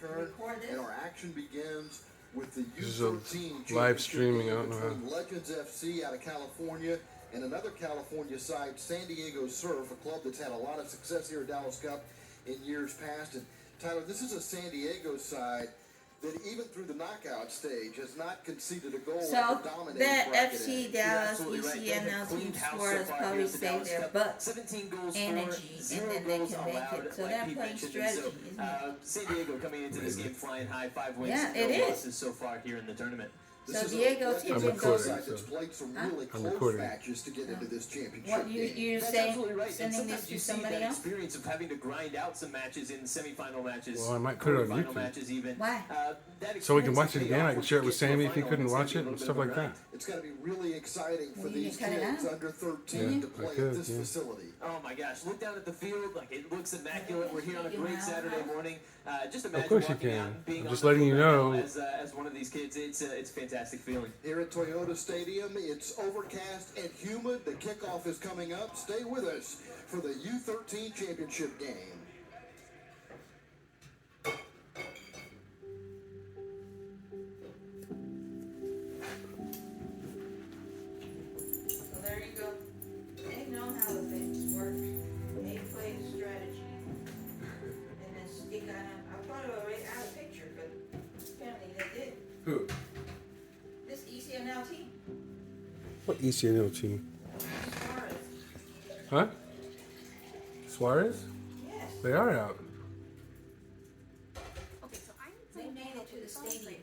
Kern, and our action begins with the U13 live streaming. I don't know between Legends FC out of California and another California side, San Diego Surf, a club that's had a lot of success here at Dallas Cup in years past. And Tyler, this is a San Diego side that even through the knockout stage has not conceded a goal. So that FC Dallas UCNL team scores probably save their butts, energy, and then they can make it. So they're playing strategy, isn't it? San Diego coming into this game flying high, 5 wins, yeah, no it is. losses so far here in the tournament. So Diego's team can go. That's played some really close matches to get into this championship. What you say? Right. Sending this to somebody else? Experience of having to grind out some matches in semifinal matches. Well, I might put it on final YouTube. matches even. Why? So we can watch it again. I can share it with Sammy if he couldn't watch it and stuff like that. It's going to be really exciting for these kids under 13 to play at this facility. Oh my gosh! Look down at the field. Like, it looks immaculate. We're here on a great Saturday morning. Just imagine of course you walking can. out, being I'm on just the letting you field know. as one of these kids, it's a fantastic feeling. Here at Toyota Stadium, it's overcast and humid. The kickoff is coming up. Stay with us for the U13 championship game. So there you go. They know how the things work. They play the strategy. And then stick on it. I thought it already had a picture, but apparently they did. Who? This ECNL team. What ECNL team? Suarez. Huh? Suarez? Yes. They are out. Okay, so I need They some made it to the stadium.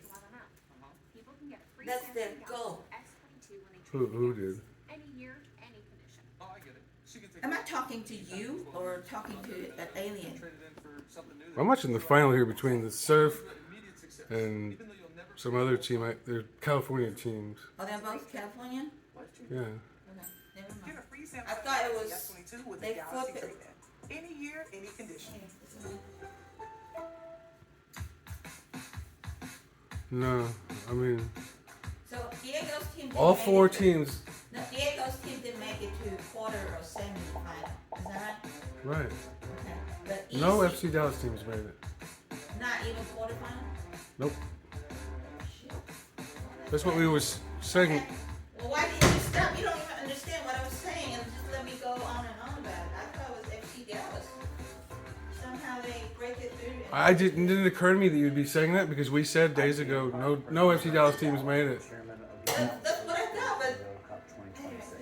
People can get free That's their Samsung goal. Galaxy S22 when they Who did? any year, any condition. Oh, I get it. She can take Am I talking to you or talking to an alien? trade it in for something new. I'm watching the final here between the Surf Immediate success. and Even though you'll never some other team. They're California teams. Oh, they're both Californian? Yeah. Okay, never Get mind. a free Samsung I thought it was- Galaxy S22 with they a Galaxy flip it. trade-in. Any year, any condition. No, I mean So Diego's team didn't all make four it to- teams. No, Diego's team didn't make it to quarter or semi-final. Is that right? Right. Okay. But No EC FC Dallas teams made it. Not even quarterfinal? Nope. Shit. That's what we was saying. Okay. Well, why didn't you stop? You don't even understand what I was saying and just let me go on and on about it. I thought it was FC Dallas. Somehow they break it through. And Didn't occur to me that you'd be saying that because we said days ago no FC Dallas teams made it. That's what I thought, but Cup 2026.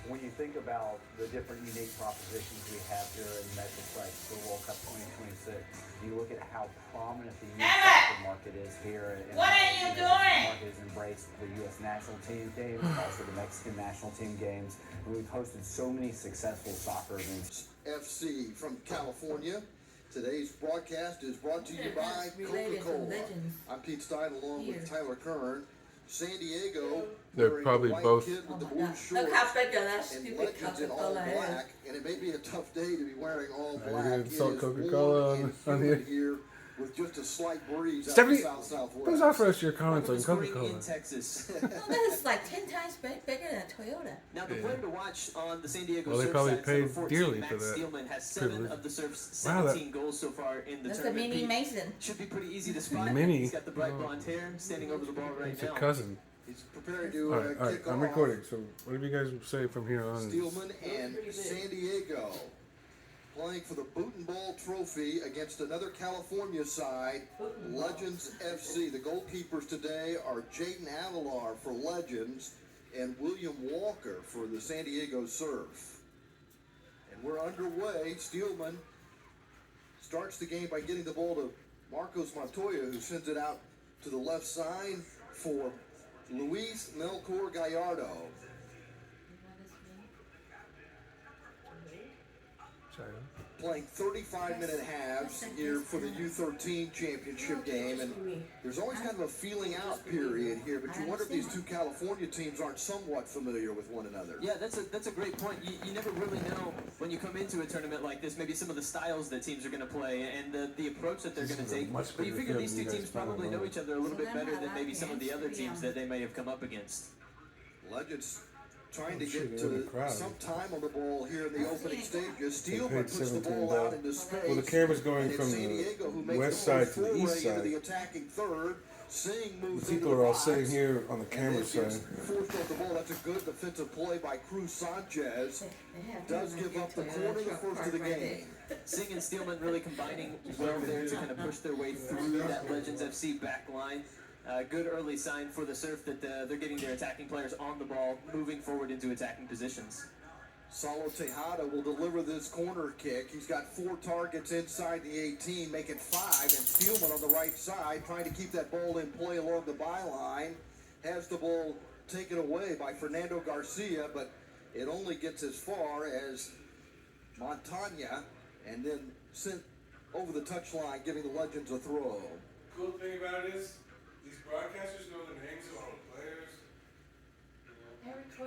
When you think about the different unique propositions we have here in Metroplex for World Cup 2026, you look at how prominent the youth soccer market is here. And What are you doing? The market has embraced the U.S. national team games, also the Mexican national team games. And we've hosted so many successful soccer events. FC from California. Today's broadcast is brought to you by That's related to Coca-Cola. Legends. I'm Pete Stein along with Here. Tyler Kern. San Diego, They're wearing probably the white both- kid with Oh the my blue God. shorts Look how big that and stupid Legends in all Coca-Cola is. black. And it may be a tough day to be wearing all You're black. gonna It insult is Coca-Cola warm and on humid the- here with just a slight breeze out Stephanie, of south-southwest. please offer us your comments on Spring Coca-Cola. in Texas. No, that is like 10 times bigger than Toyota. Now, the player to watch on the San Diego Well, they Surf probably side, paid number 14, dearly Max for that Steelman has 7 privilege. of the Surf's Wow, that- 17 goals so far in the That's the tournament. mini Pete, Mason. should be pretty easy to spot. Mini? He's got the bright Oh. blonde hair, standing over the ball right It's now. a cousin. He's preparing to All right, kick I'm off. recording. So whatever you guys say from here on. Steelman and San Diego playing for the Boot and Ball Trophy against another California side, Legends FC. The goalkeepers today are Jaden Avalar for Legends and William Walker for the San Diego Surf. And we're underway. Steelman starts the game by getting the ball to Marcos Montoya, who sends it out to the left side for Luis Melchor Gallardo. Sorry. Playing 35-minute halves here for the U13 championship game, and there's always kind of a feeling out period here, but you wonder if these two California teams aren't somewhat familiar with one another. Yeah, that's a great point. You never really know when you come into a tournament like this, maybe some of the styles that teams are going to play and the approach that they're going to take. But you figure these two teams probably know each other a little bit better than maybe some of the other teams that they may have come up against. Legends trying to Shit, get they're in the crowd. some time on the ball here in the opening stages. Steelman paid puts the ball $17. out into space. Well, the camera's going and it's from San the Diego who makes west the side to the foray east into side. the attacking third. Singh moves The people into the are all box, sitting here on the and camera then gets side. forced off the ball. That's a good defensive play by Cruz Sanchez. Does give up the corner, the first of the game. Singh and Steelman really combining well there to kind of push their way through that Legends FC back line. Good early sign for the Surf that they're getting their attacking players on the ball, moving forward into attacking positions. Saulo Tejada will deliver this corner kick. He's got 4 targets inside the 18, making 5, and Steelman on the right side trying to keep that ball in play along the byline. Has the ball taken away by Fernando Garcia, but it only gets as far as Montagna, and then sent over the touchline, giving the Legends a throw. Cool thing about it is, these broadcasters know the names of all the players.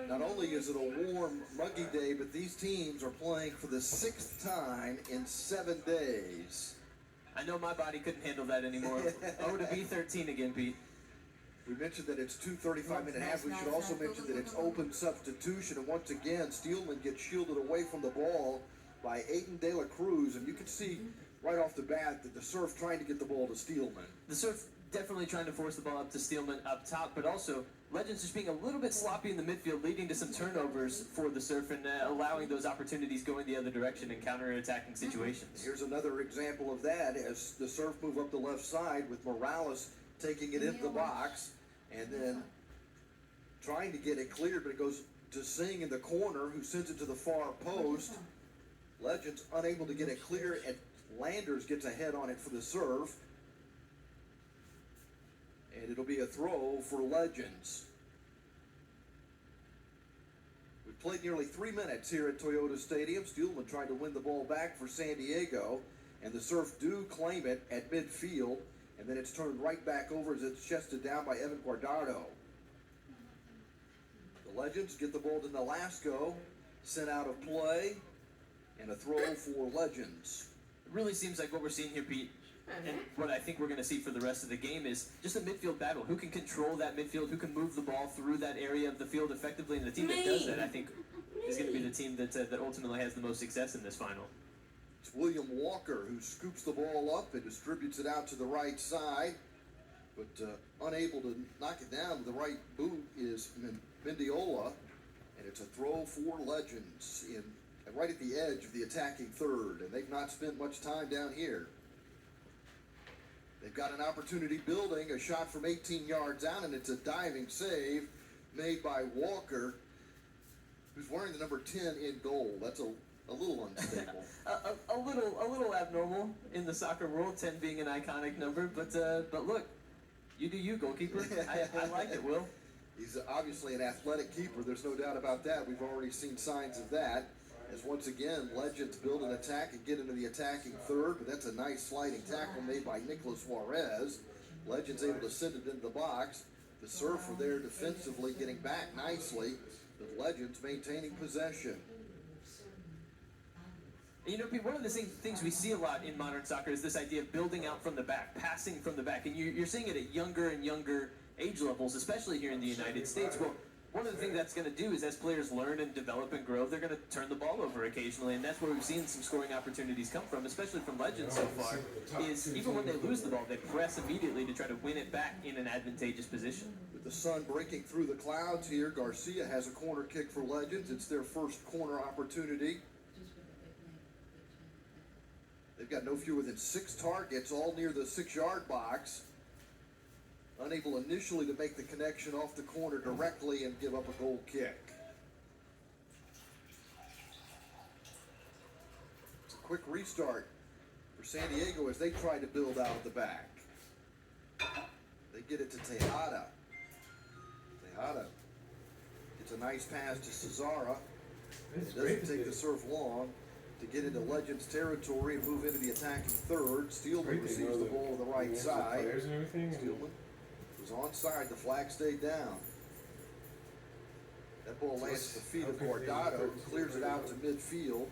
Not only is it a warm, muggy day, but these teams are playing for the 6th time in 7 days. I know my body couldn't handle that anymore. Oh, to U13 again, Pete. We mentioned that it's 2 35-minute halves. We should also mention that it's open substitution. And once again, Steelman gets shielded away from the ball by Aiden De La Cruz. And you can see right off the bat that the Surf trying to get the ball to Steelman. The Surf definitely trying to force the ball up to Steelman up top, but also Legends just being a little bit sloppy in the midfield, leading to some turnovers for the Surf and allowing those opportunities going the other direction in counter-attacking situations. Here's another example of that as the Surf move up the left side with Morales taking it into the box and then trying to get it cleared, but it goes to Singh in the corner, who sends it to the far post. Legends unable to get it clear, and Landers gets a head on it for the Surf. And it'll be a throw for Legends. We've played nearly 3 minutes here at Toyota Stadium. Steelman trying to win the ball back for San Diego, and the Surf do claim it at midfield, and then it's turned right back over as it's chested down by Evan Guardado. The Legends get the ball to Nolasco, sent out of play, and a throw for Legends. It really seems like what we're seeing here, Pete, and what I think we're going to see for the rest of the game is just a midfield battle. Who can control that midfield? Who can move the ball through that area of the field effectively? And the team that does that, I think, is going to be the team that ultimately has the most success in this final. It's William Walker who scoops the ball up and distributes it out to the right side, but unable to knock it down with the right boot is Mendiola, and it's a throw for Legends right at the edge of the attacking third, and they've not spent much time down here. They've got an opportunity building, a shot from 18 yards out, and it's a diving save made by Walker, who's wearing the number 10 in goal. That's a little unstable. a little abnormal in the soccer world, 10 being an iconic number, but look, you do you, goalkeeper. I like it, Will. He's obviously an athletic keeper. There's no doubt about that. We've already seen signs of that. As once again, Legends build an attack and get into the attacking third, but that's a nice sliding tackle made by Nicolas Juarez. Legends able to send it into the box. The Surf are there defensively getting back nicely, but Legends maintaining possession. And you know, Pete, one of the things we see a lot in modern soccer is this idea of building out from the back, passing from the back, and you're seeing it at younger and younger age levels, especially here in the United States. Well, one of the things that's going to do is as players learn and develop and grow, they're going to turn the ball over occasionally, and that's where we've seen some scoring opportunities come from, especially from Legends so far, is even when they lose the ball, they press immediately to try to win it back in an advantageous position. With the sun breaking through the clouds here, Garcia has a corner kick for Legends. It's their first corner opportunity. They've got no fewer than 6 targets, all near the 6-yard box. Unable initially to make the connection off the corner directly and give up a goal kick. It's a quick restart for San Diego as they try to build out of the back. They get it to Tejada. Tejada gets a nice pass to Cesara. It doesn't take the Surf long to get into Legends territory and move into the attacking third. Steelman receives the ball on the right side. Steelman was onside. The flag stayed down. That ball lands at the feet of Guardado, who clears it out to midfield.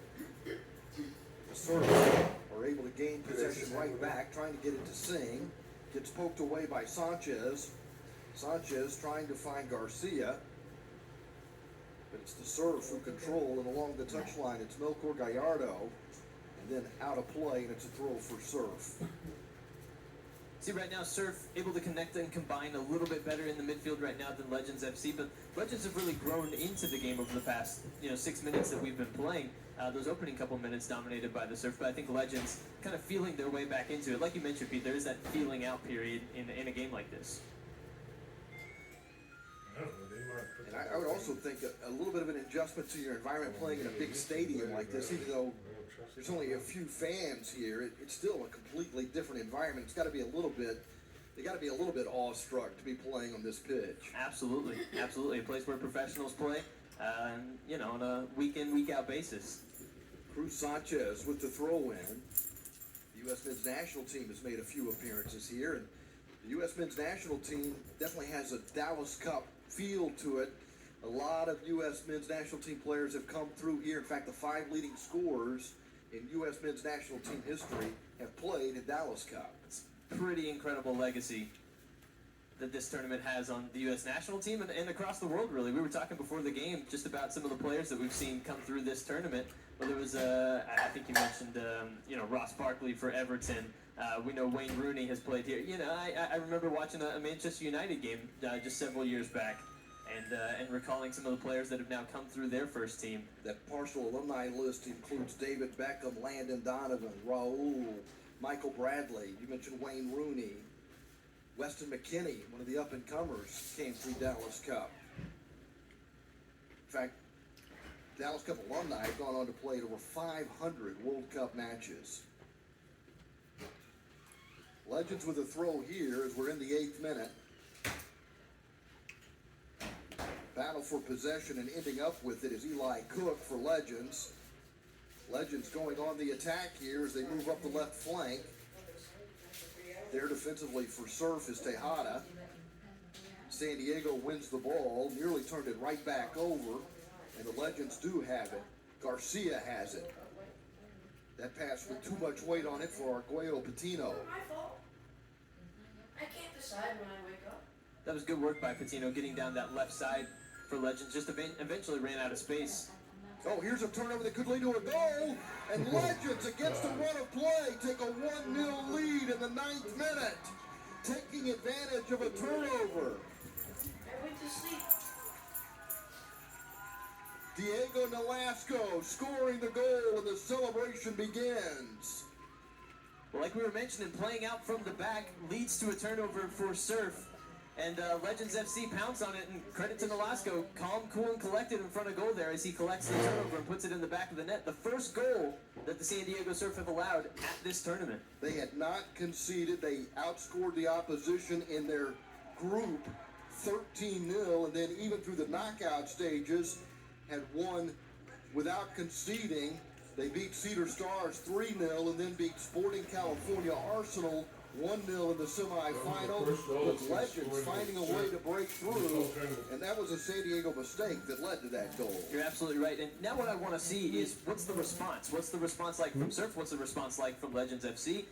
The Surf are able to gain possession right back, trying to get it to Singh. Gets poked away by Sanchez. Sanchez trying to find Garcia. But it's the Surf who control, and along the touchline, it's Melchor Gallardo, and then out of play, and it's a throw for Surf. See, right now, Surf able to connect and combine a little bit better in the midfield right now than Legends FC, but Legends have really grown into the game over the past, 6 minutes that we've been playing. Those opening couple minutes dominated by the Surf, but I think Legends kind of feeling their way back into it. Like you mentioned, Pete, there is that feeling out period in a game like this. And I would also think a little bit of an adjustment to your environment playing in a big stadium like this, even though there's only a few fans here, it's still a completely different environment. It's got to be a little bit, they got to be a little bit awestruck to be playing on this pitch. Absolutely, absolutely. A place where professionals play, on a week in, week out basis. Cruz Sanchez with the throw-in. The U.S. men's national team has made a few appearances here, and the U.S. men's national team definitely has a Dallas Cup feel to it. A lot of U.S. men's national team players have come through here. In fact, the 5 leading scorers in U.S. men's national team history have played in Dallas Cup. It's pretty incredible legacy that this tournament has on the U.S. national team and across the world, really. We were talking before the game just about some of the players that we've seen come through this tournament. Well, there was, I think you mentioned, Ross Barkley for Everton. We know Wayne Rooney has played here. I remember watching a Manchester United game just several years back and recalling some of the players that have now come through their first team. That partial alumni list includes David Beckham, Landon Donovan, Raul, Michael Bradley. You mentioned Wayne Rooney. Weston McKennie, one of the up-and-comers, came through Dallas Cup. In fact, Dallas Cup alumni have gone on to play over 500 World Cup matches. Legends with a throw here as we're in the 8th minute. Battle for possession and ending up with it is Eli Cook for Legends. Legends going on the attack here as they move up the left flank. There defensively for Surf is Tejada. San Diego wins the ball, nearly turned it right back over, and the Legends do have it. Garcia has it. That pass with too much weight on it for Arguello Patino. My fault. I can't decide when I wake up. That was good work by Patino getting down that left side for Legends. Just eventually ran out of space. Oh, here's a turnover that could lead to a goal, and Legends against the run of play take a 1-0 lead in the 9th minute, taking advantage of a turnover. I went to sleep. Diego Nolasco scoring the goal, and the celebration begins. Well, like we were mentioning, playing out from the back leads to a turnover for Surf. And Legends FC pounce on it, and credit to Nolasco, calm, cool, and collected in front of goal there as he collects the turnover and puts it in the back of the net. The first goal that the San Diego Surf have allowed at this tournament. They had not conceded. They outscored the opposition in their group 13-0, and then even through the knockout stages had won without conceding. They beat Cedar Stars 3-0 and then beat Sporting California Arsenal 1-0 in the semifinal, with Legends finding a way to break through, and that was a San Diego mistake that led to that goal. You're absolutely right. And now what I want to see is what's the response? What's the response like from Surf? What's the response like from Legends FC?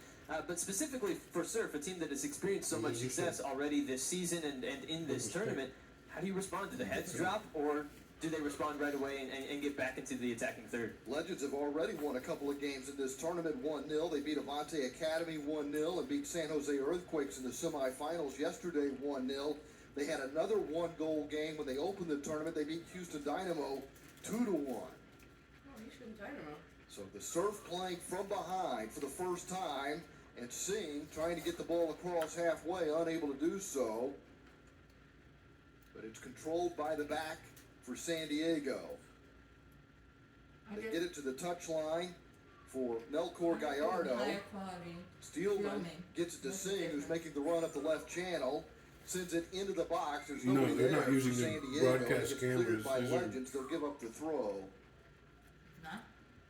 But specifically for Surf, a team that has experienced so much success already this season and in this tournament, how do you respond? Do the heads drop, or do they respond right away and get back into the attacking third? Legends have already won a couple of games in this tournament 1-0. They beat Avante Academy 1-0 and beat San Jose Earthquakes in the semifinals yesterday 1-0. They had another 1-goal game when they opened the tournament. They beat Houston Dynamo 2-1. Oh, Houston Dynamo. So the Surf playing from behind for the first time, and Singh trying to get the ball across halfway, unable to do so. But it's controlled by the back for San Diego. They get it to the touchline for Melchor Gallardo. Steelman gets it to Singh, who's making the run up the left channel. Sends it into the box. There's nobody No, they're there not for using San the Diego. broadcast It's cleared cameras. by These are- Legends. They'll give up the throw.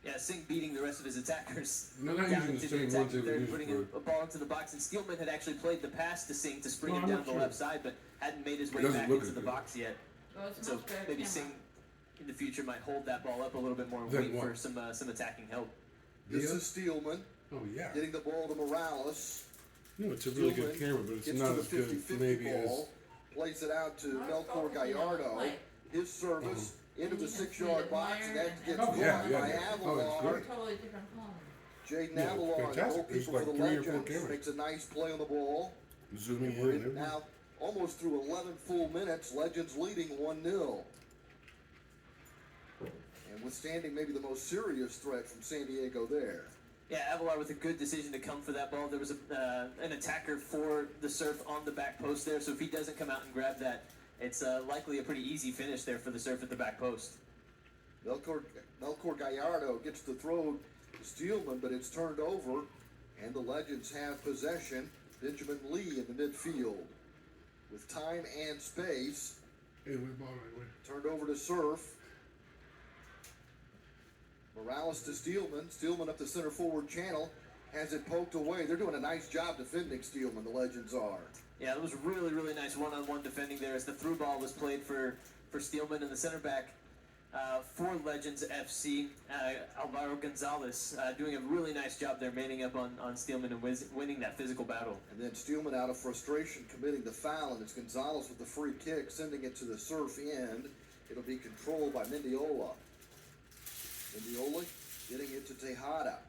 Yeah, Singh beating the rest of his attackers They're not down using the into the same ones attacking they third, used putting for- a ball into the box. And Steelman had actually played the pass to Singh to spring No, it I'm down not the sure. left side, but hadn't made his way doesn't back look into as the good. box yet. Well, it's So much better maybe camera. Singh in the future might hold that ball up a little bit more and Then wait what? for some attacking help. This Yeah. is Steelman Oh yeah. getting the ball to Morales. No, it's a really good Steelman camera, but it's gets not to as the good maybe as. ball, plays it out to Not Melchor focusing on Gallardo. play. His service into the 6-yard box, and that gets Oh, caught yeah, by yeah, yeah. Oh, Avalon. it's great. Totally different color. Jaden Yeah, Avalon, fantastic. There's goalkeeper like for the 3 or 4 Legends, cameras. makes a nice play on the ball. Zooming in And and everything. now, almost through 11 full minutes, Legends leading 1-0. And withstanding maybe the most serious threat from San Diego there. Yeah, Avalon with a good decision to come for that ball. There was an attacker for the Surf on the back post there, so if he doesn't come out and grab that, it's likely a pretty easy finish there for the Surf at the back post. Melchor Gallardo gets the throw to Steelman, but it's turned over, and the Legends have possession. Benjamin Lee in the midfield. With time and space, Hey, we ball right away. turned over to Surf. Morales to Steelman. Steelman up the center forward channel. Has it poked away. They're doing a nice job defending Steelman, the Legends are. Yeah, it was really, really nice one-on-one defending there as the through ball was played for Steelman, and the center back for Legends FC, Alvaro Gonzalez, doing a really nice job there, manning up on Steelman and winning that physical battle. And then Steelman, out of frustration, committing the foul, and it's Gonzalez with the free kick, sending it to the Surf end. It'll be controlled by Mendiola. Mendiola getting it to Tejada.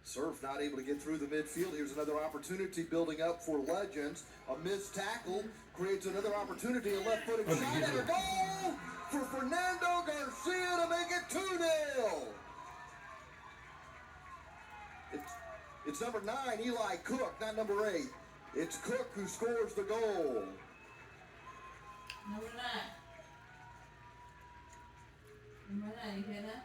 Surf not able to get through the midfield. Here's another opportunity building up for Legends. A missed tackle creates another opportunity. A left-footed shot and a goal for Fernando Garcia to make it 2-0. It's number 9, Eli Cook, not number 8. It's Cook who scores the goal. Number 9. Number 9, you hear that?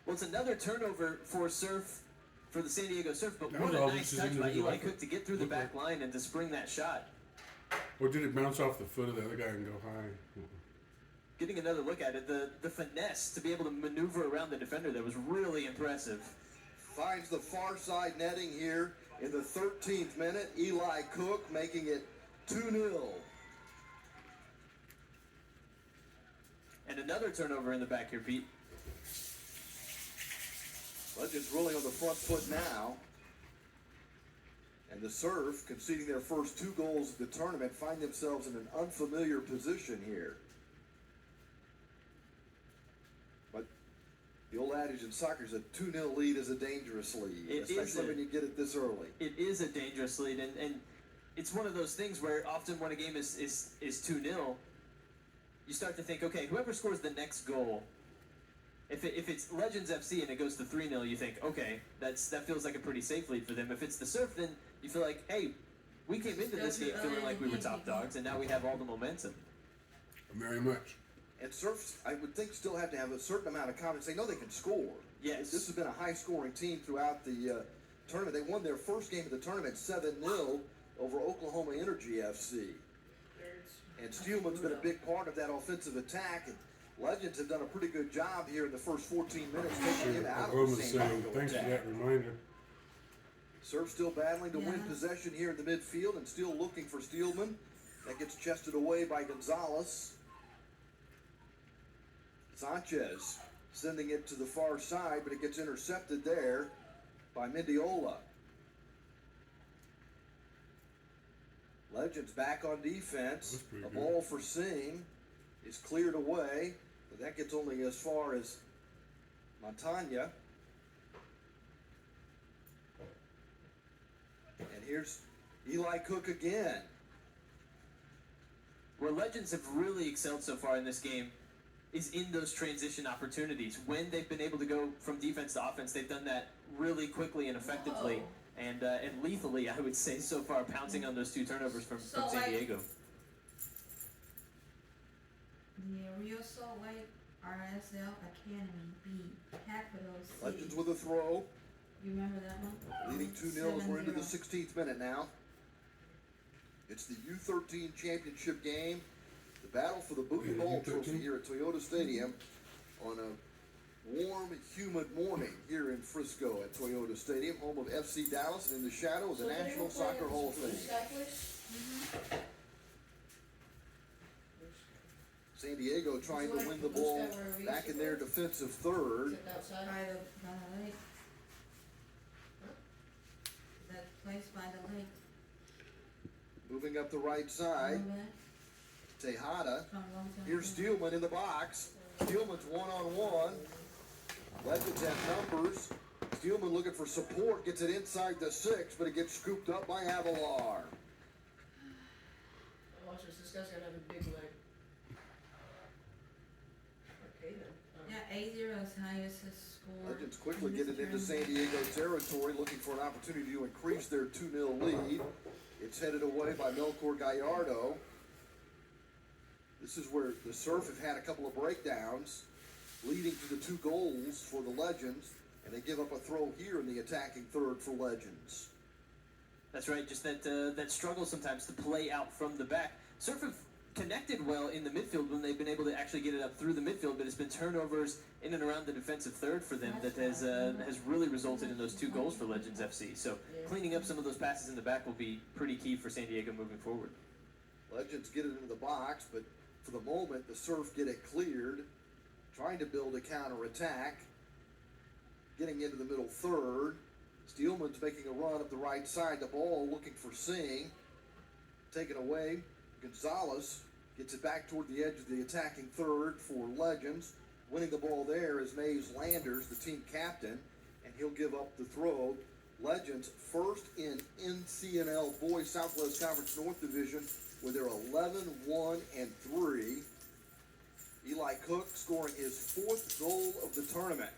Well, it's another turnover for Surf, for the San Diego Surf, but That what was a all nice just touch by individual Eli effort. Cook to get through the Looked back like- line and to spring that shot. Or did it bounce off the foot of the other guy and go high? Getting another look at it, the finesse to be able to maneuver around the defender there was really impressive. Finds the far side netting here in the 13th minute. Eli Cook making it 2-0. And another turnover in the back here, Pete. Legends really on the front foot now. And the Surf, conceding their first 2 goals of the tournament, find themselves in an unfamiliar position here. But the old adage in soccer is a 2-0 lead is a dangerous lead, It is especially when you get it this early. It is a dangerous lead, and it's one of those things where often when a game is 2-0, you start to think, okay, whoever scores the next goal, if it's Legends FC and it goes to 3-0, you think, okay, that feels like a pretty safe lead for them. If it's the Surf, then you feel like, hey, we came into this game feeling like we were top dogs, and now we have all the momentum. Very much. And Surf, I would think, still have to have a certain amount of confidence. They know they can score. Yes. This has been a high-scoring team throughout the tournament. They won their first game of the tournament 7-0 over Oklahoma Energy FC. And Steelman's been a big part of that offensive attack. And Legends have done a pretty good job here in the first 14 minutes, taking him out of the Roman's San saying, Diego thanks for attack. that reminder. Surf still battling to win Yeah. possession here in the midfield and still looking for Steelman. That gets chested away by Gonzalez. Sanchez sending it to the far side, but it gets intercepted there by Mendiola. Legends back on defense. That's pretty A good. ball for Singh is cleared away, but that gets only as far as Montagna. And here's Eli Cook again. Where Legends have really excelled so far in this game is in those transition opportunities. When they've been able to go from defense to offense, they've done that really quickly and effectively. And lethally, I would say, so far, pouncing on those 2 turnovers from So, San like- Diego. The Rio Salt Lake RSL Academy B, capital C. Legends with a throw, You remember that one? leading 2-0 as we're into the 7-0. 16th minute now. It's the U13 championship game. The battle for the Boot and Yeah, Ball U13. trophy here at Toyota Stadium on a warm, humid morning here in Frisco at Toyota Stadium, home of FC Dallas and in the shadow of the National Soccer Hall of Fame. San Diego trying to win the ball back in their defensive third. By the lake. That place by the lake. Moving up the right side. Remember that? Tejada. Come a long time. Here's Steelman in the box. Steelman's one-on-one. Legends have numbers. Steelman looking for support, gets it inside the 6, but it gets scooped up by Avalar. Watch this guy's gonna have a big leg. Okay then. Yeah, 8-0's highest score. Legends quickly in get this it into tournament. San Diego territory, looking for an opportunity to increase their 2-0 lead. It's headed away by Melchor Gallardo. This is where the Surf have had a couple of breakdowns, leading to the 2 goals for the Legends, and they give up a throw here in the attacking third for Legends. That's right, just that struggle sometimes to play out from the back. Surf have connected well in the midfield when they've been able to actually get it up through the midfield, but it's been turnovers in and around the defensive third for them that has really resulted in those 2 goals for Legends FC. So cleaning up some of those passes in the back will be pretty key for San Diego moving forward. Legends get it into the box, but for the moment, the Surf get it cleared, trying to build a counter-attack, getting into the middle third. Steelman's making a run up the right side, the ball looking for Singh, taken away. Gonzalez gets it back toward the edge of the attacking third for Legends. Winning the ball there is Mays Landers, the team captain, and he'll give up the throw. Legends first in NCNL Boys Southwest Conference North Division with their 11-1-3. Eli Cook scoring his 4th goal of the tournament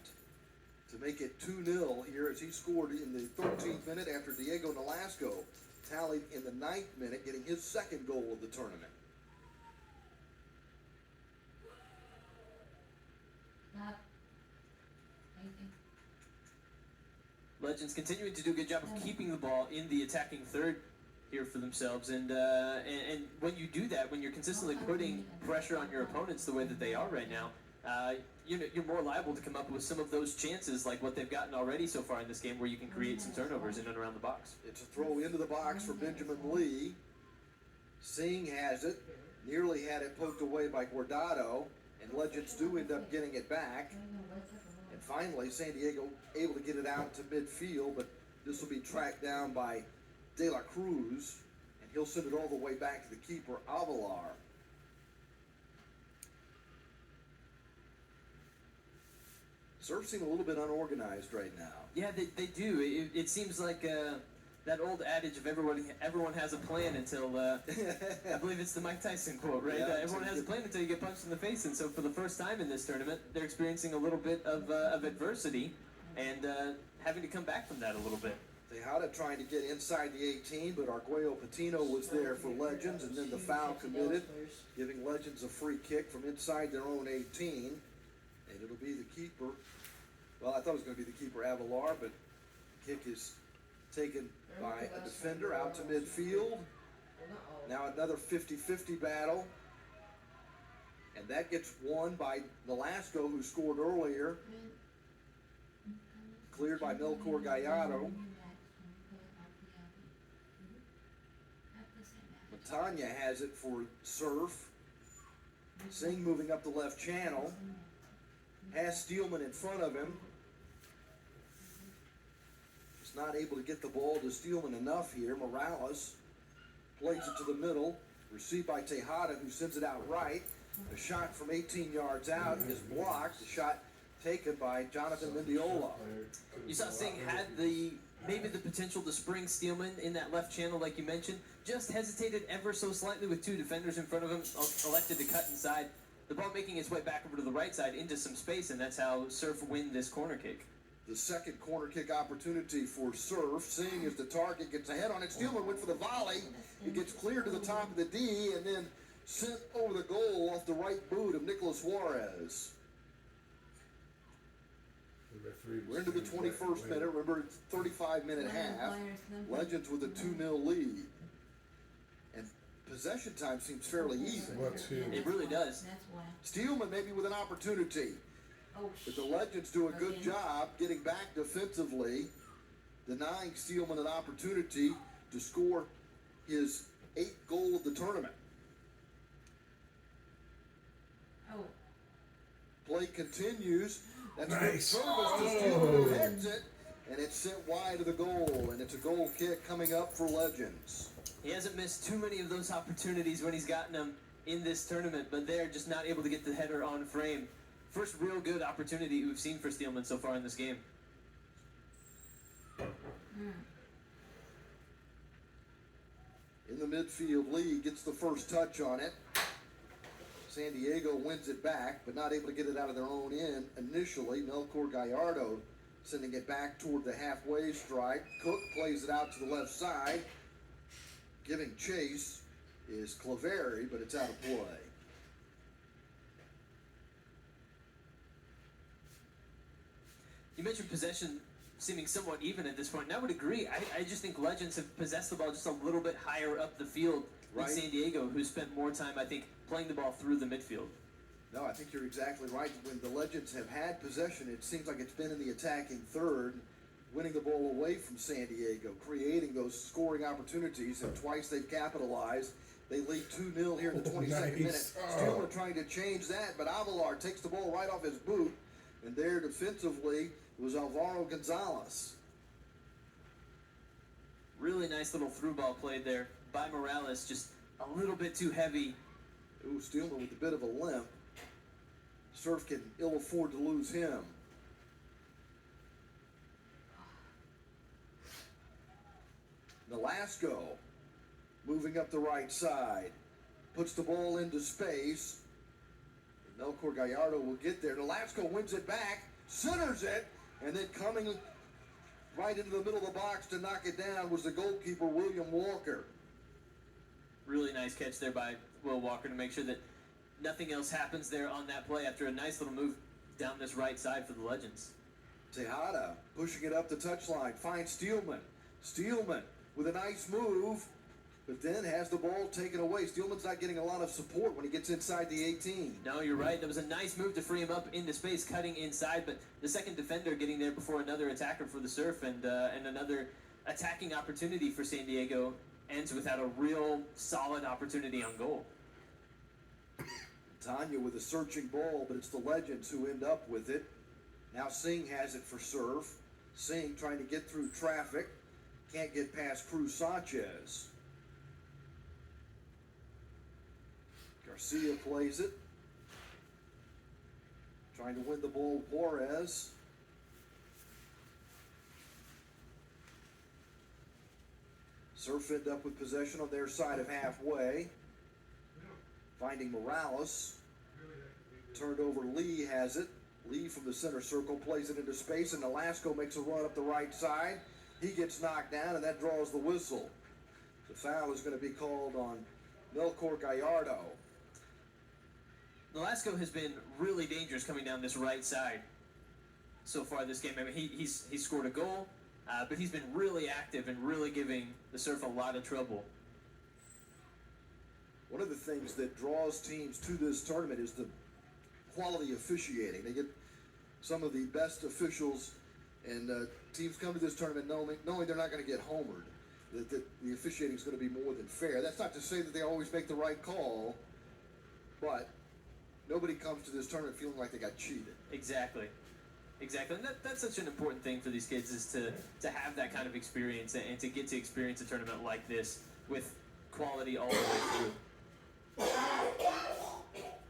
to make it 2-0 here as he scored in the 13th minute after Diego Nolasco tallied in the 9th minute, getting his 2nd goal of the tournament. Legends continuing to do a good job of keeping the ball in the attacking third here for themselves, and when you do that, when you're consistently putting pressure on your opponents the way that they are right now, you're more liable to come up with some of those chances like what they've gotten already so far in this game, where you can create some turnovers in and around the box. It's a throw into the box for Benjamin Lee. Singh has it, nearly had it poked away by Guardado, and Legends do end up getting it back. And finally, San Diego able to get it out to midfield, but this will be tracked down by De La Cruz, and he'll send it all the way back to the keeper, Avalar. Surf seem a little bit unorganized right now. Yeah, they do. It seems like that old adage of everyone has a plan until I believe it's the Mike Tyson quote, right? Yeah, Everyone has a plan until you get punched in the face, and so for the first time in this tournament, they're experiencing a little bit of adversity and having to come back from that a little bit. Tejada trying to get inside the 18, but Arguello Patino was there for Legends, and then the foul committed, giving Legends a free kick from inside their own 18, and it'll be the keeper. Well, I thought it was going to be the keeper, Avalar, but the kick is taken by a defender out to midfield. Now another 50-50 battle, and that gets won by Nolasco, who scored earlier. Cleared by Melchor Gallardo. Matanya has it for Surf. Singh moving up the left channel. Has Steelman in front of him. Just not able to get the ball to Steelman enough here. Morales plays it to the middle. Received by Tejada, who sends it out right. A shot from 18 yards out is blocked. The shot taken by Jonathan Mendiola. You saw Singh had maybe the potential to spring Steelman in that left channel, like you mentioned. Just hesitated ever so slightly with 2 defenders in front of him, elected to cut inside. The ball making its way back over to the right side into some space, and that's how Surf win this corner kick. The second corner kick opportunity for Surf. Singh is the target, gets ahead on it. Steelman went for the volley. It gets cleared to the top of the D and then sent over the goal off the right boot of Nicolas Juarez. We're into the 21st minute. Remember, it's 35-minute half. Legends with a 2-0 lead. And possession time seems fairly even. It really does. That's why. Steelman maybe with an opportunity. But the Legends do a good job getting back defensively, denying Steelman an opportunity to score his 8th goal of the tournament. Oh. Play continues. That's Nice. good service to Steelman, who heads it, and it's sent wide of the goal, and it's a goal kick coming up for Legends. He hasn't missed too many of those opportunities when he's gotten them. in this tournament, but they're just not able to get the header on frame. First real good opportunity we've seen for Steelman so far in this game. In the midfield, Lee gets the first touch on it. San Diego wins it back, but not able to get it out of their own end initially. Melchor Gallardo sending it back toward the halfway stripe. Cook plays it out to the left side. Giving chase is Claveri, but it's out of play. You mentioned possession seeming somewhat even at this point, and I would agree. I just think Legends have possessed the ball just a little bit higher up the field than Right. San Diego, who spent more time, I think, playing the ball through the midfield. No, I think you're exactly right. When the Legends have had possession, it seems like it's been in the attacking third, winning the ball away from San Diego, creating those scoring opportunities, and twice they've capitalized. They lead 2-0 here in the 22nd minute. Nice. Still trying to change that, but Avalar takes the ball right off his boot, and there defensively was Alvaro Gonzalez. Really nice little through ball played there by Morales, just a little bit too heavy. Ooh, Steelman with a bit of a limp. Surf can ill afford to lose him. Nolasco moving up the right side. Puts the ball into space. Melchor Gallardo will get there. Nolasco wins it back, centers it, and then coming right into the middle of the box to knock it down was the goalkeeper, William Walker. Really nice catch there by Will Walker to make sure that nothing else happens there on that play after a nice little move down this right side for the Legends. Tejada pushing it up the touchline, finds Steelman. Steelman with a nice move, but then has the ball taken away. Steelman's not getting a lot of support when he gets inside the 18. No, you're right. That was a nice move to free him up into space, cutting inside, but the second defender getting there before another attacker for the Surf, and another attacking opportunity for San Diego ends without a real solid opportunity on goal. Tanya with a searching ball, but it's the Legends who end up with it. Now Singh has it for Surf. Singh trying to get through traffic. Can't get past Cruz Sanchez. Garcia plays it. Trying to win the ball, Juarez. Surf end up with possession on their side of halfway. Finding Morales. Turned over, Lee has it. Lee from the center circle plays it into space, and Nolasco makes a run up the right side. He gets knocked down, and that draws the whistle. The foul is going to be called on Melchor Gallardo. Nolasco has been really dangerous coming down this right side so far this game. I mean, he's scored a goal, but he's been really active and really giving the Surf a lot of trouble. One of the things that draws teams to this tournament is the quality officiating. They get some of the best officials, and teams come to this tournament knowing they're not going to get homered, that the officiating is going to be more than fair. That's not to say that they always make the right call, but nobody comes to this tournament feeling like they got cheated. Exactly. And that's such an important thing for these kids, is to have that kind of experience and to get to experience a tournament like this with quality all the way through.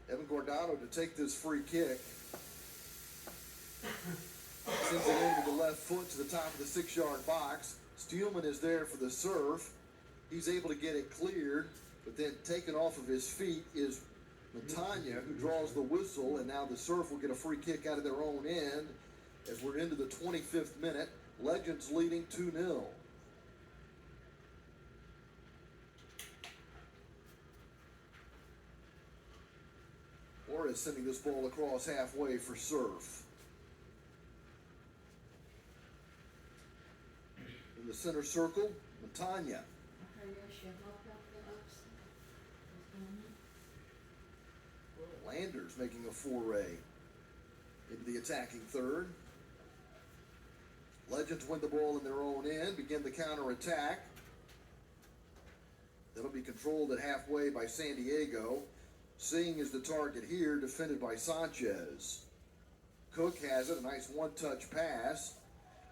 Evan Gordado to take this free kick. Sends it in with the left foot to the top of the 6-yard box. Steelman is there for the Surf. He's able to get it cleared, but then taken off of his feet is Matanya, who draws the whistle, and now the Surf will get a free kick out of their own end as we're into the 25th minute. Legends leading 2-0. Juarez sending this ball across halfway for Surf. In the center circle, Matanya. Landers making a foray into the attacking third. Legends win the ball in their own end, begin the counter-attack. That'll be controlled at halfway by San Diego. Singh is the target here, defended by Sanchez. Cook has it, a nice one-touch pass.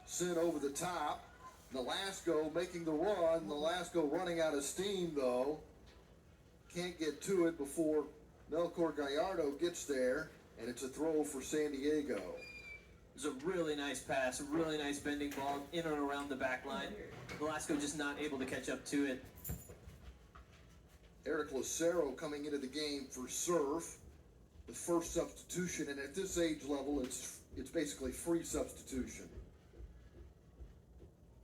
Sent over the top. Nolasco making the run. Nolasco running out of steam, though. can't get to it before Melchor Gallardo gets there, and it's a throw for San Diego. It was a really nice pass, a really nice bending ball in and around the back line. Velasco just not able to catch up to it. Eric Lucero coming into the game for Surf, the first substitution, and at this age level, it's basically free substitution.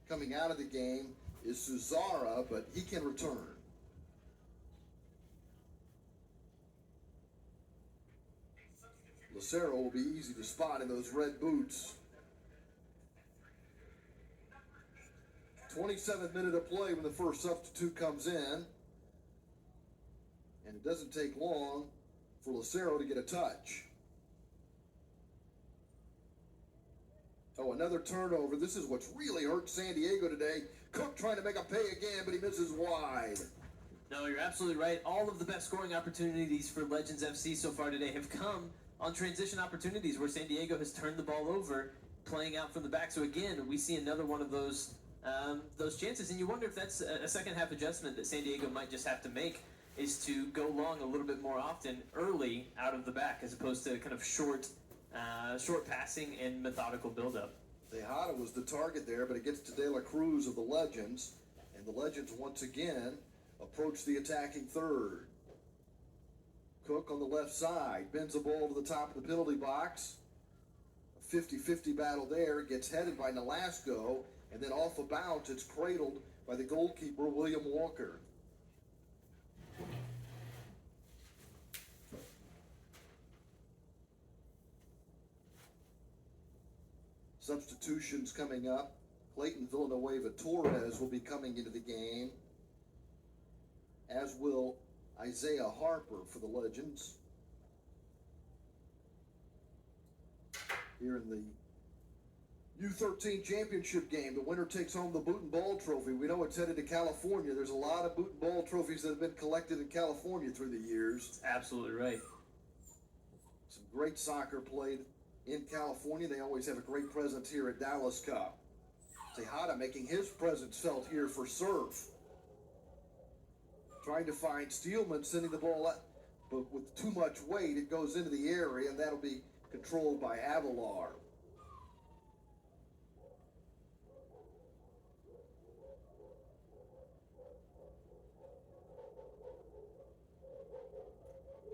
Coming out of the game is Suzara, but he can return. Lucero will be easy to spot in those red boots. 27th minute of play when the first substitute comes in. And it doesn't take long for Lucero to get a touch. Oh, another turnover. This is what's really hurt San Diego today. Cook trying to make a pay again, but he misses wide. No, you're absolutely right. All of the best scoring opportunities for Legends FC so far today have come on transition opportunities where San Diego has turned the ball over, playing out from the back. So again, we see another one of those chances, and you wonder if that's a second half adjustment that San Diego might just have to make, is to go long a little bit more often early out of the back as opposed to kind of short passing and methodical buildup. Tejada was the target there, but it gets to De La Cruz of the Legends, and the Legends once again approach the attacking third. Cook on the left side bends the ball to the top of the penalty box. A 50-50 battle there, gets headed by Nolasco, and then off a bounce, it's cradled by the goalkeeper, William Walker. Substitutions coming up. Clayton Villanueva Torres will be coming into the game, as will Isaiah Harper for the Legends. Here in the U13 championship game, the winner takes home the Boot and Ball Trophy. We know it's headed to California. There's a lot of Boot and Ball trophies that have been collected in California through the years. Absolutely right. Some great soccer played in California. They always have a great presence here at Dallas Cup. Tejada making his presence felt here for Surf. Trying to find Steelman, sending the ball up, but with too much weight, it goes into the area, and that'll be controlled by Avalar.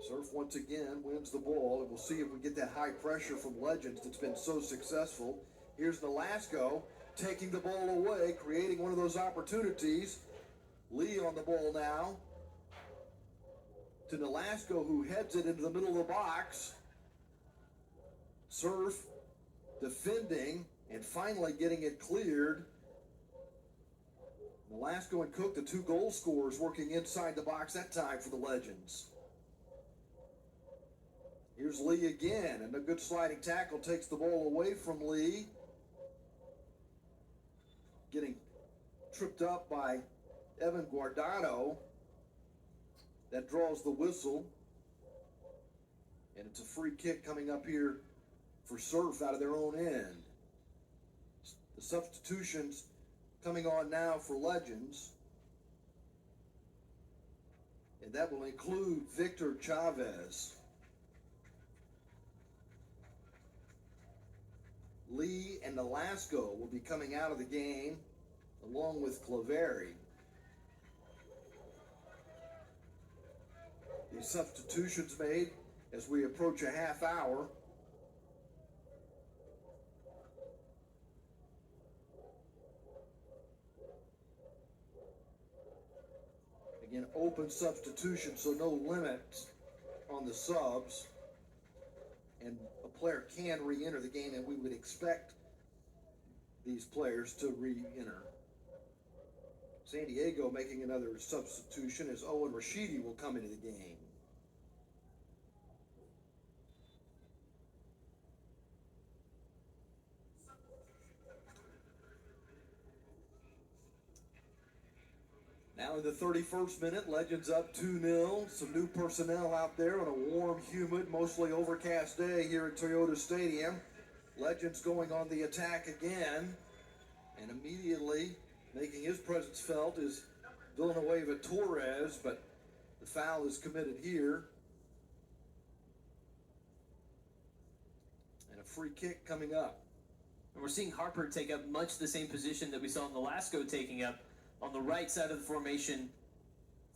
Surf once again wins the ball, and we'll see if we get that high pressure from Legends that's been so successful. Here's Nolasco taking the ball away, creating one of those opportunities. Lee on the ball now to Nolasco, who heads it into the middle of the box. Surf defending and finally getting it cleared. Nolasco and Cook, the two goal scorers, working inside the box that time for the Legends. Here's Lee again, and a good sliding tackle takes the ball away from Lee. Getting tripped up by Evan Guardado. That draws the whistle. And it's a free kick coming up here for Surf out of their own end. The substitutions coming on now for Legends. And that will include Victor Chavez. Lee and Nolasco will be coming out of the game, along with Claveri. These substitutions made as we approach a half hour. Again, open substitution, so no limit on the subs. And a player can re-enter the game, and we would expect these players to re-enter. San Diego making another substitution as Owen Rashidi will come into the game. Now in the 31st minute, Legends up 2-0. Some new personnel out there on a warm, humid, mostly overcast day here at Toyota Stadium. Legends going on the attack again. And immediately making his presence felt is Villanueva Torres, but The foul is committed here. And a free kick coming up. And we're seeing Harper take up much the same position that we saw Nolasco taking up on the right side of the formation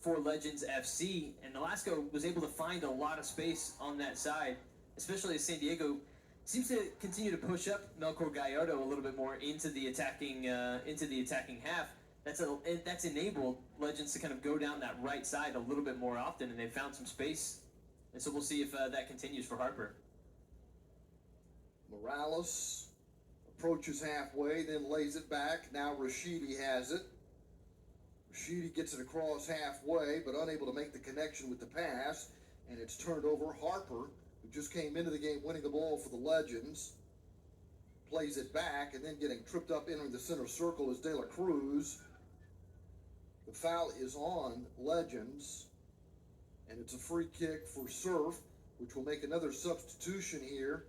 for Legends FC. And Nolasco was able to find a lot of space on that side, especially as San Diego seems to continue to push up Melchor Gallardo a little bit more into the attacking half. That's enabled Legends to kind of go down that right side a little bit more often, and they found some space. And so we'll see if that continues for Harper. Morales approaches halfway, then lays it back. Now Rashidi has it. Rashidi gets it across halfway, but unable to make the connection with the pass, and it's turned over. Harper, who just came into the game winning the ball for the Legends, plays it back, and then getting tripped up entering the center circle is De La Cruz. The foul is on Legends, and it's a free kick for Surf, which will make another substitution here.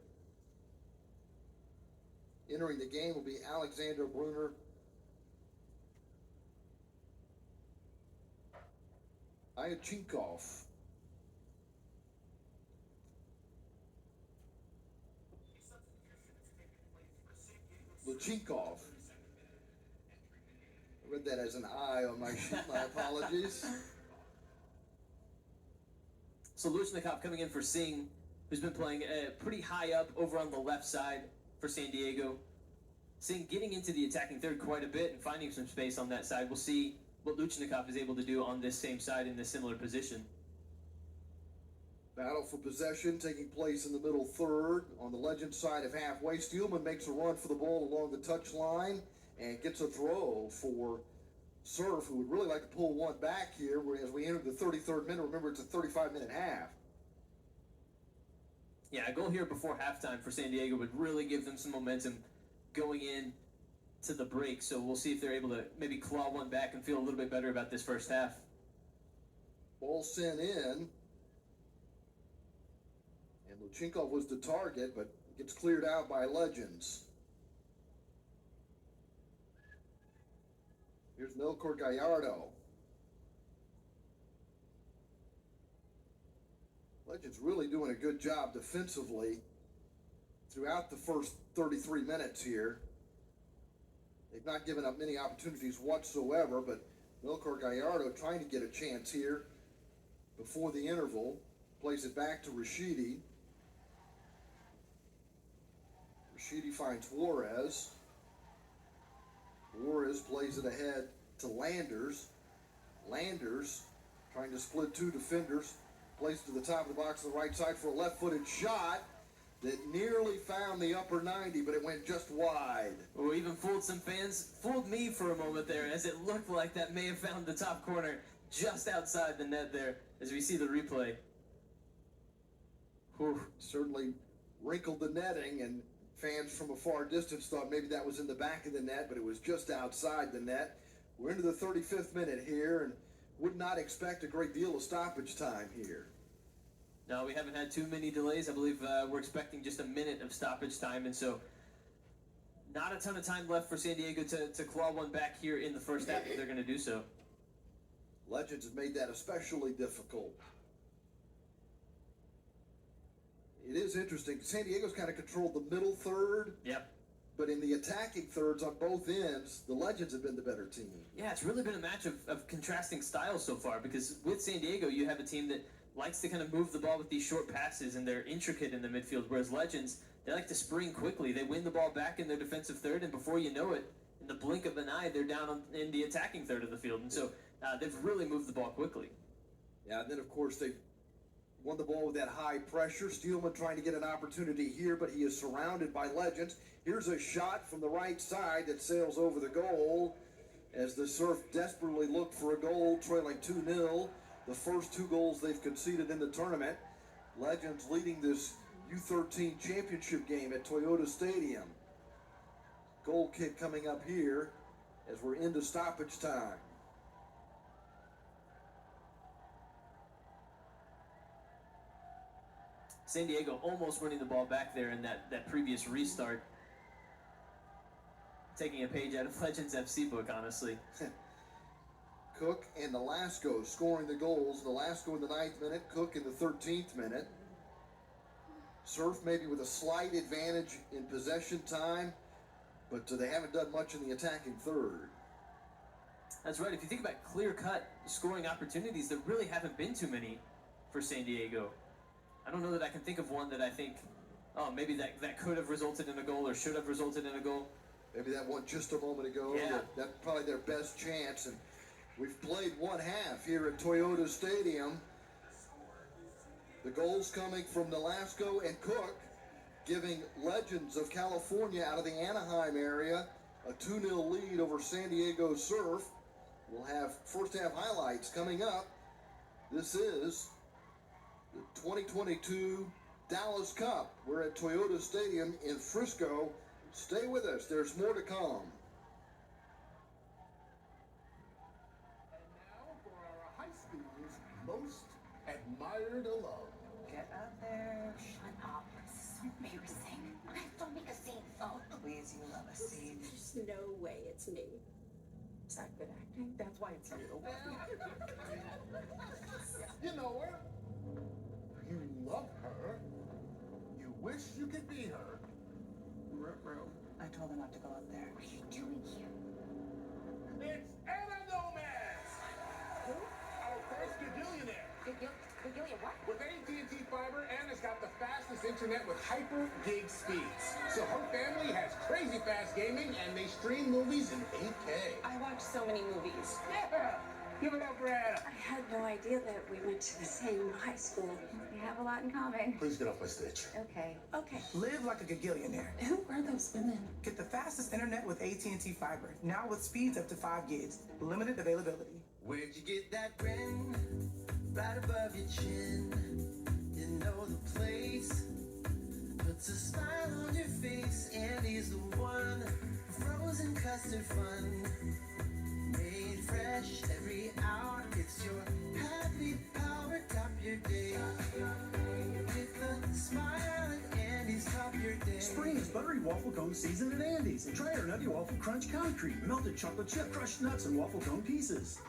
Entering the game will be Alexander Brunner. Ayachinkov. Luchinkov. I read that as an I on my sheet. My apologies. So Luchnikov coming in for Singh, who's been playing pretty high up over on the left side for San Diego. Singh getting into the attacking third quite a bit and finding some space on that side. We'll see what Luchnikov is able to do on this same side in this similar position. Battle for possession taking place in the middle third. On the Legends side of halfway, Steelman makes a run for the ball along the touch line and gets a throw for Surf, who would really like to pull one back here as we enter the 33rd minute. Remember, it's a 35-minute half. Yeah, a goal here before halftime for San Diego would really give them some momentum going in to the break. So we'll see if they're able to maybe claw one back and feel a little bit better about this first half. Ball sent in. And Luchinkov was the target, but gets cleared out by Legends. Here's Melchor Gallardo. Legends really doing a good job defensively throughout the first 33 minutes here. They've not given up many opportunities whatsoever, but Melchor Gallardo trying to get a chance here before the interval. Plays it back to Rashidi. Rashidi finds Juarez. Juarez plays it ahead to Landers. Landers trying to split two defenders. Plays it to the top of the box on the right side for a left-footed shot that nearly found the upper 90, but it went just wide. Oh, even fooled some fans. Fooled me for a moment there, as it looked like that may have found the top corner just outside the net there, as we see the replay. Whew, certainly wrinkled the netting, and fans from a far distance thought maybe that was in the back of the net, but it was just outside the net. We're into the 35th minute here, and would not expect a great deal of stoppage time here. No, we haven't had too many delays. I believe we're expecting just a minute of stoppage time, and so not a ton of time left for San Diego to claw one back here in the first half if they're going to do so. Legends have made that especially difficult. It is interesting. San Diego's kind of controlled the middle third. Yep. But in the attacking thirds on both ends, the Legends have been the better team. Yeah, it's really been a match of contrasting styles so far, because with San Diego, you have a team that likes to kind of move the ball with these short passes, and they're intricate in the midfield, whereas Legends, they like to spring quickly. They win the ball back in their defensive third, and before you know it, in the blink of an eye, they're down in the attacking third of the field. And so they've really moved the ball quickly. Yeah, and then, of course, they've won the ball with that high pressure. Steelman trying to get an opportunity here, but he is surrounded by Legends. Here's a shot from the right side that sails over the goal as the Surf desperately look for a goal, trailing 2-0. The first two goals they've conceded in the tournament. Legends leading this U13 championship game at Toyota Stadium. Goal kick coming up here as we're into stoppage time. San Diego almost winning the ball back there in that previous restart. Taking a page out of Legends FC book, honestly. Cook and Nolasco scoring the goals. Nolasco in the 9th minute, Cook in the 13th minute. Surf maybe with a slight advantage in possession time, but they haven't done much in the attacking third. That's right. If you think about clear-cut scoring opportunities, there really haven't been too many for San Diego. I don't know that I can think of one that I think, oh, maybe that could have resulted in a goal or should have resulted in a goal. Maybe that one just a moment ago. Yeah. That's probably their best chance. And we've played one half here at Toyota Stadium. The goals coming from Nolasco and Cook, giving Legends of California out of the Anaheim area a 2-0 lead over San Diego Surf. We'll have first half highlights coming up. This is the 2022 Dallas Cup. We're at Toyota Stadium in Frisco. Stay with us. There's more to come. And now for our high school's most admired alum. Get up there. Shut up. This is so embarrassing. Don't make a scene. Oh, Please, you love a scene. There's no way it's me. Is that good acting? That's why it's you. You know her. You love her. You wish you could be her. I told her not to go up there. what are you doing here? It's Anna Gomez. Our first gagillionaire. Gagillion what? With AT&T Fiber, Anna's got the fastest internet with hyper gig speeds. So her family has crazy fast gaming and they stream movies in 8K. I watch so many movies. Yeah! Give it up for Anna. I had no idea that we went to the same high school. We have a lot in common. Please get off my stage. Okay. Okay. Live like a gagillionaire. Who are those women? Get the fastest internet with AT&T Fiber. Now with speeds up to 5 gigs. Limited availability. Where'd you get that grin? Right above your chin. You know the place. Puts a smile on your face. And he's the one. Frozen custard fun. Made fresh every hour. It's your happy power. Top your day. With the smile and Andy's top your day. Spring is buttery waffle cone season at Andy's. And try our nutty waffle crunch concrete. Melted chocolate chip, crushed nuts, and waffle cone pieces.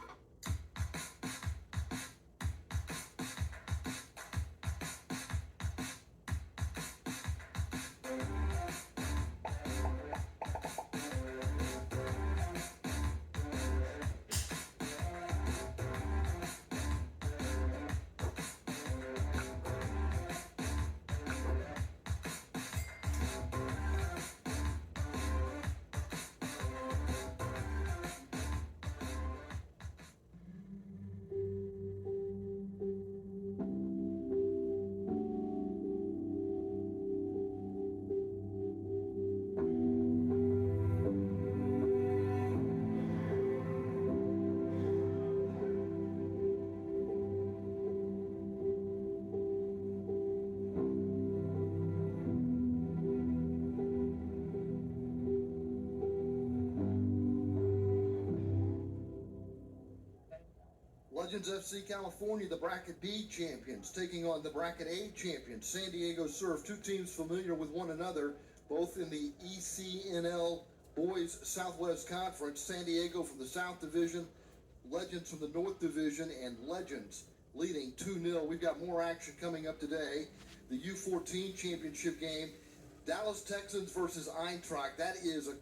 Legends FC California, the Bracket B champions, taking on the Bracket A champions, San Diego Surf. Two teams familiar with one another, both in the ECNL Boys Southwest Conference. San Diego from the South Division, Legends from the North Division, and Legends leading 2-0. We've got more action coming up today. The U13 championship game, Dallas Texans versus Eintracht. That is a